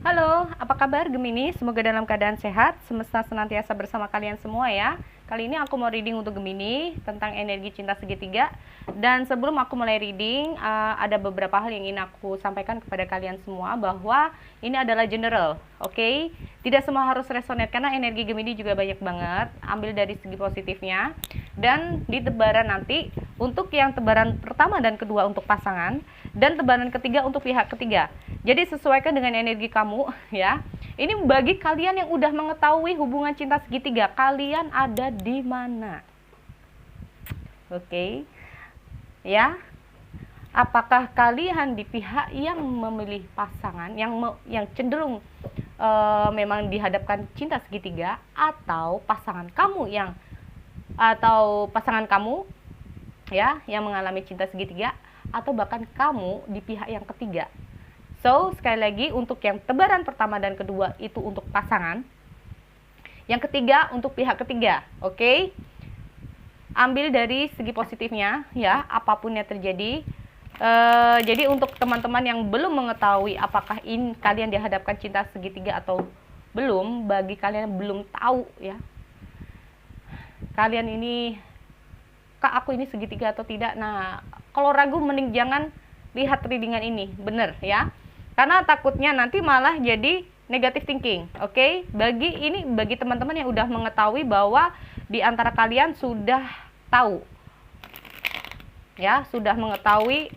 Halo, apa kabar Gemini? Semoga dalam keadaan sehat, semesta senantiasa bersama kalian semua ya. Kali ini aku mau reading untuk Gemini tentang energi cinta segitiga. Dan sebelum aku mulai reading, ada beberapa hal yang ingin aku sampaikan kepada kalian semua bahwa ini adalah general, oke? Tidak semua harus resonate karena energi Gemini juga banyak banget. Ambil dari segi positifnya. Dan di tebaran nanti, untuk yang tebaran pertama dan kedua untuk pasangan, dan tebaran ketiga untuk pihak ketiga. Jadi sesuaikan dengan energi kamu ya. Ini bagi kalian yang udah mengetahui hubungan cinta segitiga, kalian ada di mana? Oke. Ya. Apakah kalian di pihak yang memilih pasangan yang cenderung memang dihadapkan cinta segitiga, atau pasangan kamu ya yang mengalami cinta segitiga, atau bahkan kamu di pihak yang ketiga. So, sekali lagi, untuk yang tebaran pertama dan kedua itu untuk pasangan. Yang ketiga untuk pihak ketiga, oke? Ambil dari segi positifnya ya, apapun yang terjadi. Jadi untuk teman-teman yang belum mengetahui apakah kalian dihadapkan cinta segitiga atau belum, bagi kalian yang belum tahu ya, kalian ini, kak aku ini segitiga atau tidak. Nah, kalau ragu mending jangan lihat readingan ini, bener ya. Karena takutnya nanti malah jadi negative thinking, oke? Bagi teman-teman yang udah mengetahui bahwa di antara kalian sudah tahu, ya, sudah mengetahui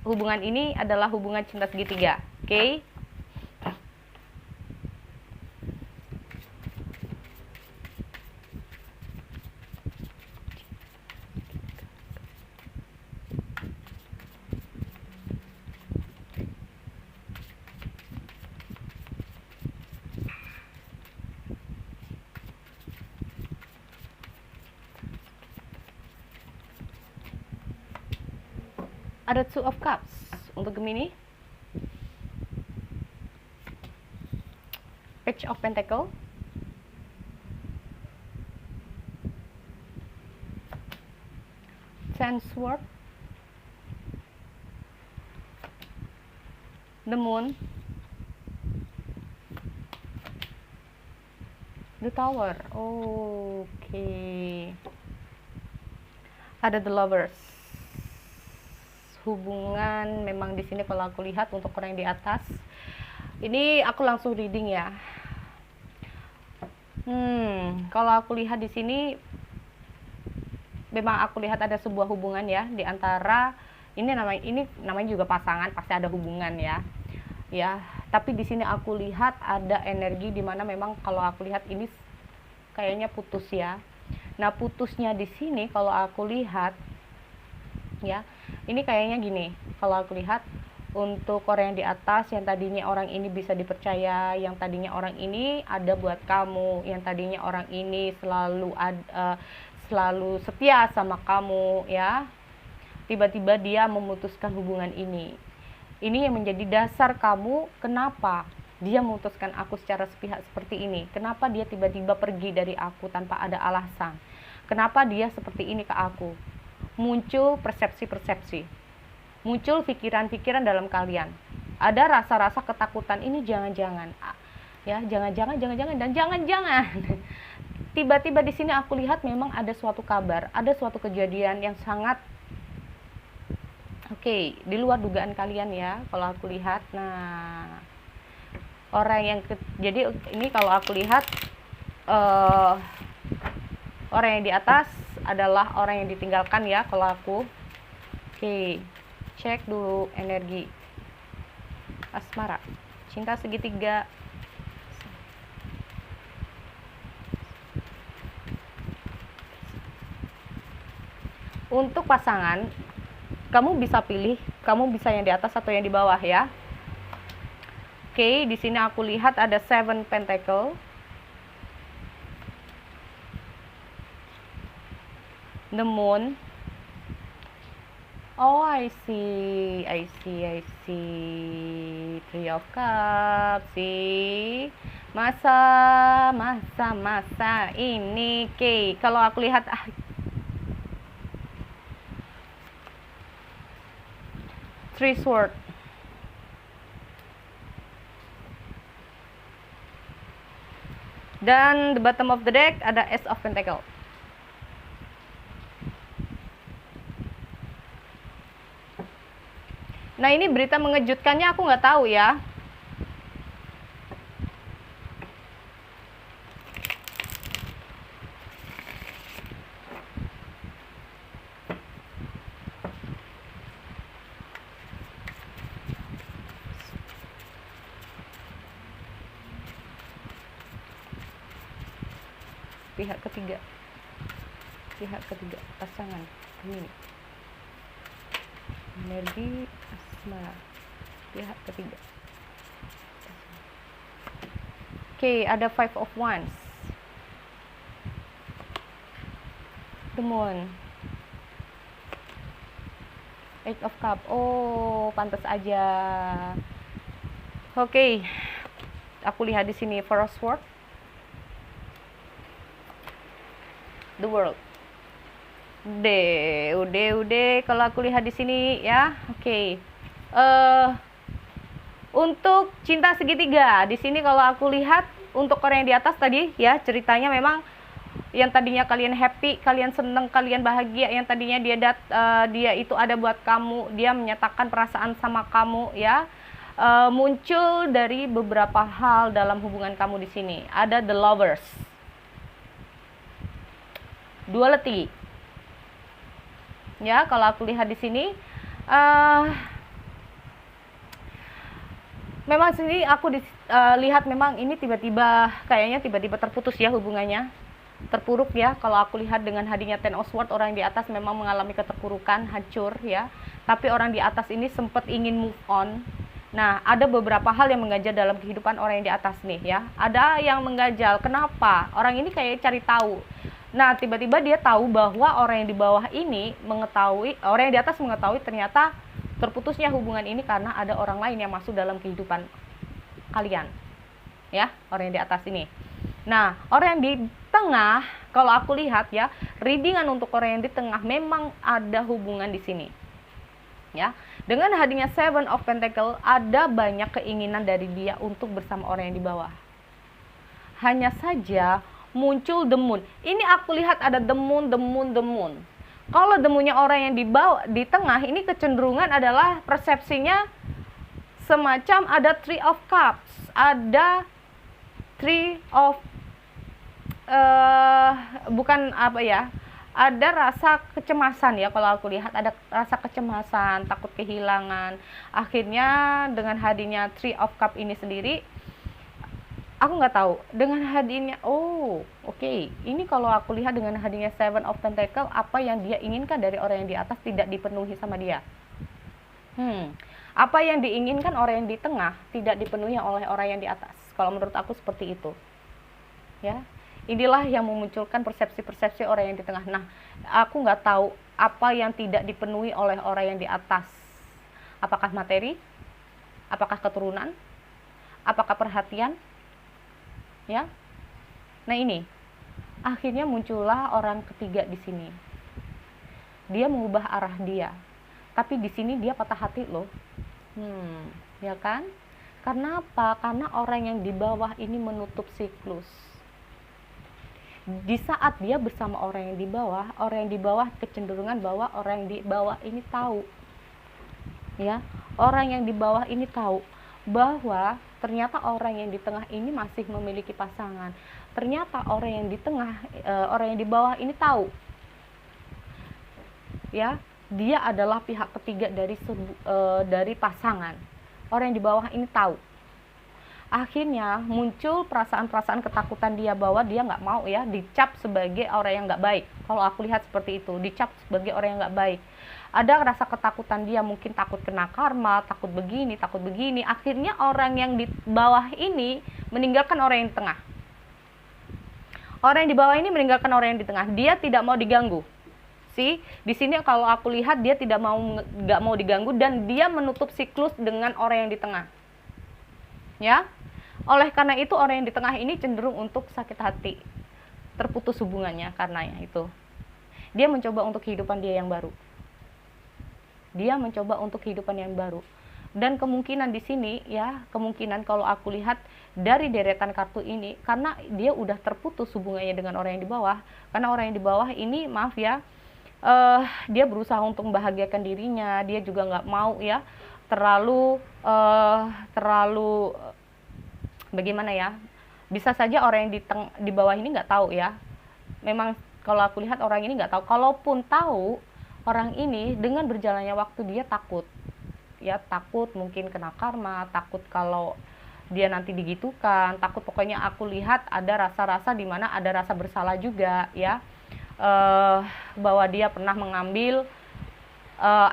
hubungan ini adalah hubungan cinta segitiga, oke? Ada Two of Cups untuk Gemini, Page of Pentacle, Ten Swords, The Moon, The Tower. Oke. Ada The Lovers. Hubungan memang di sini kalau aku lihat untuk orang yang di atas. Ini aku langsung reading ya. Kalau aku lihat di sini memang aku lihat ada sebuah hubungan ya di antara ini namanya juga pasangan, pasti ada hubungan ya. Ya, tapi di sini aku lihat ada energi di mana memang kalau aku lihat ini kayaknya putus ya. Nah, putusnya di sini kalau aku lihat ya, ini kayaknya gini, kalau aku lihat untuk orang yang di atas, yang tadinya orang ini bisa dipercaya, yang tadinya orang ini ada buat kamu, yang tadinya orang ini selalu setia sama kamu ya, tiba-tiba dia memutuskan hubungan ini yang menjadi dasar kamu. Kenapa dia memutuskan aku secara sepihak seperti ini? Kenapa dia tiba-tiba pergi dari aku tanpa ada alasan? Kenapa dia seperti ini ke aku? Muncul persepsi-persepsi, muncul pikiran-pikiran dalam kalian. Ada rasa-rasa ketakutan, ini jangan-jangan ya, jangan-jangan dan jangan-jangan. Tiba-tiba di sini aku lihat memang ada suatu kabar, ada suatu kejadian yang sangat di luar dugaan kalian ya, kalau aku lihat. Nah, jadi ini kalau aku lihat orang yang di atas adalah orang yang ditinggalkan ya kalau aku. Cek dulu energi asmara, cinta segitiga. Untuk pasangan, kamu bisa pilih, kamu bisa yang di atas atau yang di bawah ya. Di sini aku lihat ada Seven Pentacle, The Moon. I see. Three of Cups. Masa ini kalau aku lihat Three Sword. Dan the bottom of the deck ada Ace of Pentacle. Nah, ini berita mengejutkannya aku nggak tahu ya. Pihak ketiga pasangan ini energi asmara, pihak ketiga. Oke, ada Five of Wands, the Moon, Eight of Cup. Oh, pantas aja. Oke, aku lihat di sini Four of Swords, the World. Udah kalau aku lihat di sini ya. Oke. Untuk cinta segitiga di sini kalau aku lihat untuk orang yang di atas tadi ya, ceritanya memang yang tadinya kalian happy, kalian seneng, kalian bahagia, yang tadinya dia itu ada buat kamu, dia menyatakan perasaan sama kamu ya. Muncul dari beberapa hal dalam hubungan kamu di sini. Ada the Lovers, duality. Ya, kalau aku lihat di sini, memang sini aku lihat memang ini kayaknya tiba-tiba terputus ya hubungannya, terpuruk ya. Kalau aku lihat dengan hadirnya Ten of Swords, orang di atas memang mengalami keterpurukan, hancur ya. Tapi orang di atas ini sempat ingin move on. Nah, ada beberapa hal yang mengganjal dalam kehidupan orang yang di atas nih ya. Ada yang mengganjal, kenapa? Orang ini kayak cari tahu. Nah, tiba-tiba dia tahu bahwa orang yang di bawah ini orang yang di atas mengetahui ternyata terputusnya hubungan ini karena ada orang lain yang masuk dalam kehidupan kalian. Ya, orang yang di atas ini. Nah, orang yang di tengah, kalau aku lihat ya, readingan untuk orang yang di tengah memang ada hubungan di sini. Ya, dengan hadirnya Seven of Pentacle, ada banyak keinginan dari dia untuk bersama orang yang di bawah. Hanya saja muncul the Moon. Ini aku lihat ada the Moon. Kalau the Moon-nya orang yang di tengah, ini kecenderungan adalah persepsinya semacam ada Three of Cups, ada Three of ada rasa kecemasan ya. Kalau aku lihat ada rasa kecemasan, takut kehilangan. Akhirnya dengan hadirnya Three of Cup ini sendiri, aku nggak tahu dengan hadirnya ini kalau aku lihat dengan hadirnya Seven of Pentacle, apa yang dia inginkan dari orang yang di atas tidak dipenuhi sama dia. Apa yang diinginkan orang yang di tengah tidak dipenuhi oleh orang yang di atas. Kalau menurut aku seperti itu ya. Inilah yang memunculkan persepsi-persepsi orang yang di tengah. Nah, aku nggak tahu apa yang tidak dipenuhi oleh orang yang di atas. Apakah materi? Apakah keturunan? Apakah perhatian? Ya, nah ini akhirnya muncullah orang ketiga di sini. Dia mengubah arah dia, tapi di sini dia patah hati loh. Ya kan? Karena apa? Karena orang yang di bawah ini menutup siklus. Di saat dia bersama orang yang di bawah kecenderungan bahwa orang yang di bawah ini tahu. Ya, orang yang di bawah ini tahu bahwa ternyata orang yang di tengah ini masih memiliki pasangan. Ternyata orang yang di tengah, orang yang di bawah ini tahu, ya, dia adalah pihak ketiga dari pasangan. Orang yang di bawah ini tahu. Akhirnya muncul perasaan-perasaan ketakutan dia bahwa dia nggak mau ya dicap sebagai orang yang nggak baik. Kalau aku lihat seperti itu, dicap sebagai orang yang nggak baik. Ada rasa ketakutan dia, mungkin takut kena karma, takut begini. Akhirnya orang yang di bawah ini meninggalkan orang yang di tengah. Orang yang di bawah ini meninggalkan orang yang di tengah. Dia tidak mau diganggu. Di sini kalau aku lihat dia nggak mau diganggu dan dia menutup siklus dengan orang yang di tengah. Ya, oleh karena itu orang yang di tengah ini cenderung untuk sakit hati, terputus hubungannya karenanya itu. Dia mencoba untuk kehidupan dia yang baru. Dan kemungkinan di sini ya, kemungkinan kalau aku lihat dari deretan kartu ini, karena dia udah terputus hubungannya dengan orang yang di bawah. Karena orang yang di bawah ini, maaf ya, dia berusaha untuk membahagiakan dirinya, dia juga nggak mau ya terlalu bagaimana ya, bisa saja orang yang di bawah ini nggak tahu ya. Memang kalau aku lihat orang ini nggak tahu. Kalaupun tahu, orang ini dengan berjalannya waktu dia takut ya, takut mungkin kena karma, takut kalau dia nanti digitukan, takut, pokoknya aku lihat ada rasa-rasa di mana ada rasa bersalah juga ya, bahwa dia pernah mengambil,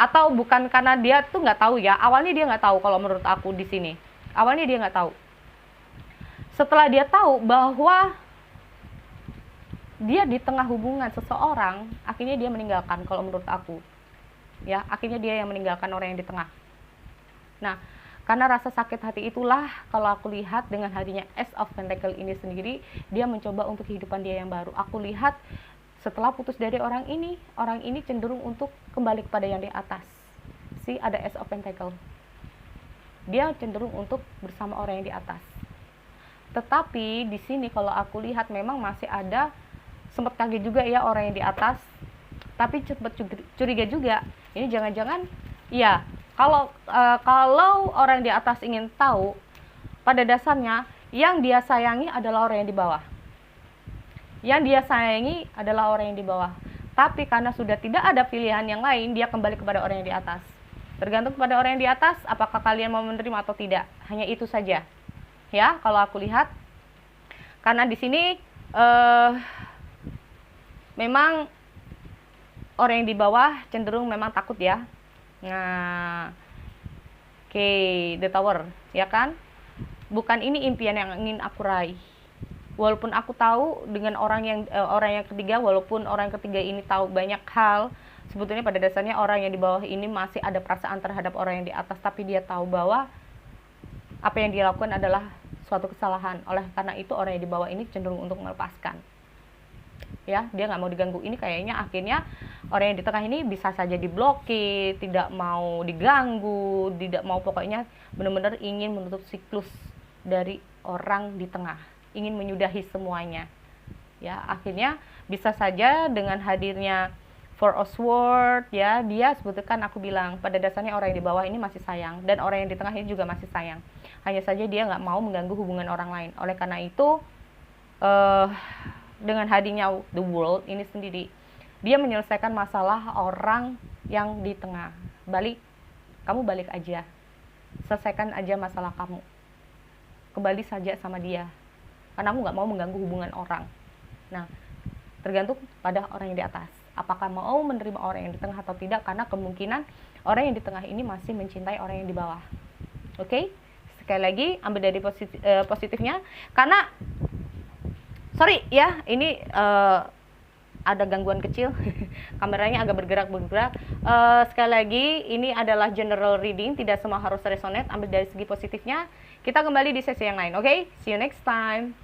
atau bukan karena dia tuh nggak tahu ya, awalnya dia nggak tahu. Kalau menurut aku di sini awalnya dia nggak tahu. Setelah dia tahu bahwa dia di tengah hubungan seseorang, akhirnya dia meninggalkan. Kalau menurut aku ya, akhirnya dia yang meninggalkan orang yang di tengah. Nah, karena rasa sakit hati itulah kalau aku lihat dengan hadirnya Ace of Pentacle ini sendiri, dia mencoba untuk kehidupan dia yang baru. Aku lihat setelah putus dari orang ini cenderung untuk kembali kepada yang di atas. Ada Ace of Pentacle. Dia cenderung untuk bersama orang yang di atas. Tetapi di sini kalau aku lihat memang masih ada, sempat kaget juga ya orang yang di atas. Tapi cepat curiga juga. Ini jangan-jangan ya, kalau orang di atas ingin tahu, pada dasarnya yang dia sayangi adalah orang yang di bawah. Yang dia sayangi adalah orang yang di bawah. Tapi karena sudah tidak ada pilihan yang lain, dia kembali kepada orang yang di atas. Tergantung kepada orang yang di atas, apakah kalian mau menerima atau tidak. Hanya itu saja. Ya, kalau aku lihat. Karena di sini memang orang yang di bawah cenderung memang takut ya. Nah, oke, The Tower, ya kan? Bukan ini impian yang ingin aku raih. Walaupun aku tahu dengan orang yang ketiga, walaupun orang ketiga ini tahu banyak hal, sebetulnya pada dasarnya orang yang di bawah ini masih ada perasaan terhadap orang yang di atas, tapi dia tahu bahwa apa yang dia lakukan adalah suatu kesalahan. Oleh karena itu orang yang di bawah ini cenderung untuk melepaskan. Ya, dia nggak mau diganggu. Ini kayaknya akhirnya orang yang di tengah ini bisa saja diblokir, tidak mau diganggu, tidak mau, pokoknya benar-benar ingin menutup siklus dari orang di tengah, ingin menyudahi semuanya. Ya, akhirnya bisa saja dengan hadirnya Four of Swords ya, dia sebutkan, aku bilang pada dasarnya orang yang di bawah ini masih sayang, dan orang yang di tengah ini juga masih sayang. Hanya saja dia nggak mau mengganggu hubungan orang lain. Oleh karena itu dengan hadirnya The World ini sendiri, dia menyelesaikan masalah orang yang di tengah. Kamu balik aja, selesaikan aja masalah kamu, kembali saja sama dia, karena aku nggak mau mengganggu hubungan orang. Nah, tergantung pada orang yang di atas, apakah mau menerima orang yang di tengah atau tidak, karena kemungkinan orang yang di tengah ini masih mencintai orang yang di bawah. Oke? Sekali lagi, ambil dari positifnya, karena sorry ya, ini ada gangguan kecil, kameranya agak bergerak-bergerak. Sekali lagi, ini adalah general reading, tidak semua harus resonate, ambil dari segi positifnya. Kita kembali di sesi yang lain, oke? See you next time.